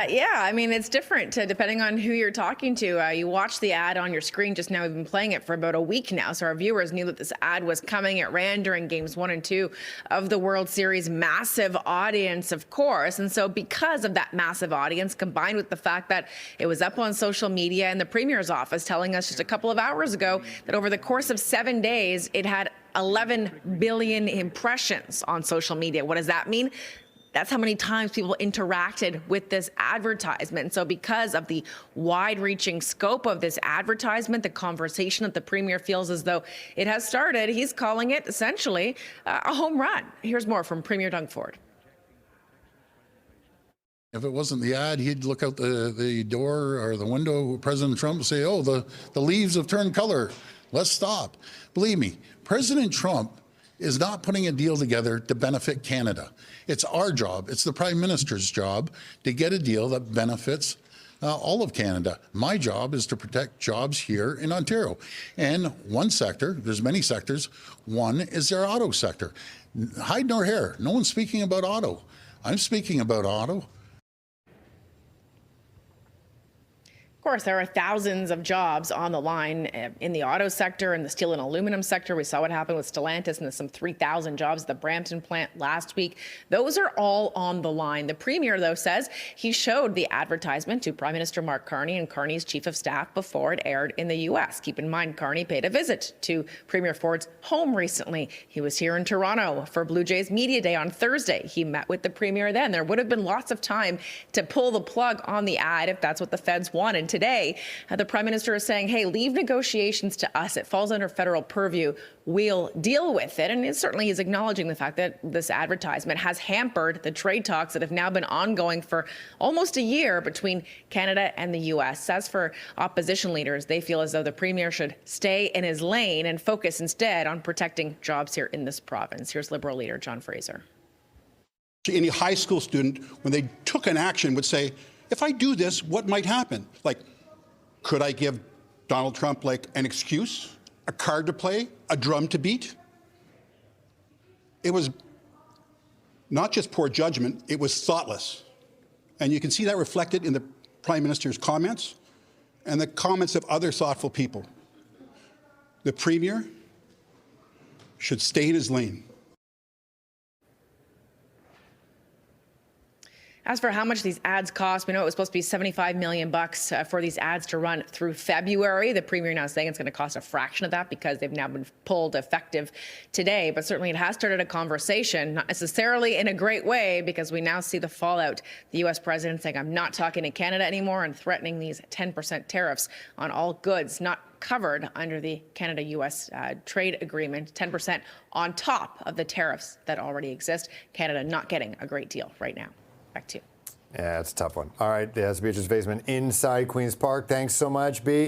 Yeah, I mean, it's different depending on who you're talking to. You watch the ad on your screen just now. We've been playing it for about a week now, so our viewers knew that this ad was coming. It ran during games 1 and 2 of the World Series. Massive audience, of course. And so because of that massive audience, combined with the fact that it was up on social media and the Premier's office telling us just a couple of hours ago that over the course of 7 days, it had 11 billion impressions on social media. What does that mean? That's how many times people interacted with this advertisement. So because of the wide-reaching scope of this advertisement, the conversation that the Premier feels as though it has started, he's calling it essentially a home run. Here's more from Premier Doug Ford. If it wasn't the ad, he'd look out the door or the window, President Trump would say, oh, the leaves have turned color. Let's stop. Believe me, President Trump is not putting a deal together to benefit Canada. It's our job. It's the Prime Minister's job to get a deal that benefits all of Canada. My job is to protect jobs here in Ontario. And one sector, there's many sectors, one is their auto sector. Hide nor hair, no one's speaking about auto. I'm speaking about auto. Of course, there are thousands of jobs on the line in the auto sector and the steel and aluminum sector. We saw what happened with Stellantis and some 3,000 jobs at the Brampton plant last week. Those are all on the line. The Premier, though, says he showed the advertisement to Prime Minister Mark Carney and Carney's chief of staff before it aired in the U.S. Keep in mind, Carney paid a visit to Premier Ford's home recently. He was here in Toronto for Blue Jays Media Day on Thursday. He met with the Premier then. There would have been lots of time to pull the plug on the ad if that's what the feds wanted. Today, the Prime Minister is saying, hey, leave negotiations to us. It falls under federal purview. We'll deal with it. And certainly he's acknowledging the fact that this advertisement has hampered the trade talks that have now been ongoing for almost a year between Canada and the U.S. As for opposition leaders, they feel as though the Premier should stay in his lane and focus instead on protecting jobs here in this province. Here's Liberal leader John Fraser. Any high school student, when they took an action, would say, if I do this, what might happen? Like, could I give Donald Trump like an excuse, a card to play, a drum to beat? It was not just poor judgment, it was thoughtless. And you can see that reflected in the Prime Minister's comments and the comments of other thoughtful people. The Premier should stay in his lane. As for how much these ads cost, we know it was supposed to be $75 million for these ads to run through February. The Premier now saying it's going to cost a fraction of that because they've now been pulled effective today. But certainly it has started a conversation, not necessarily in a great way, because we now see the fallout. The U.S. president saying, I'm not talking to Canada anymore, and threatening these 10% tariffs on all goods not covered under the Canada-U.S. trade agreement, 10% on top of the tariffs that already exist. Canada not getting a great deal right now. Back to you. Yeah, it's a tough one. All right, that's Beatrice Vaisman inside Queen's Park. Thanks so much, B.